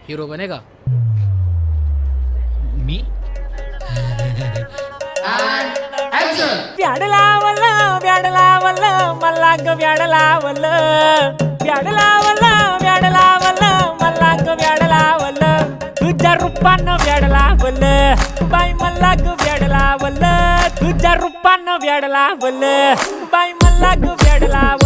Hero बनेगा मी. व्याड लावलं व्याड लावलं मला ग व्याड लावलं व्याड लावलं व्याड लावलं मला ग व्याड लावलं तुझ्या रूपानं व्याड लावलं बाई मला ग व्याड लावलं तुझ्या रूपानं व्याड लावलं बाई मला ग व्याड लावलं.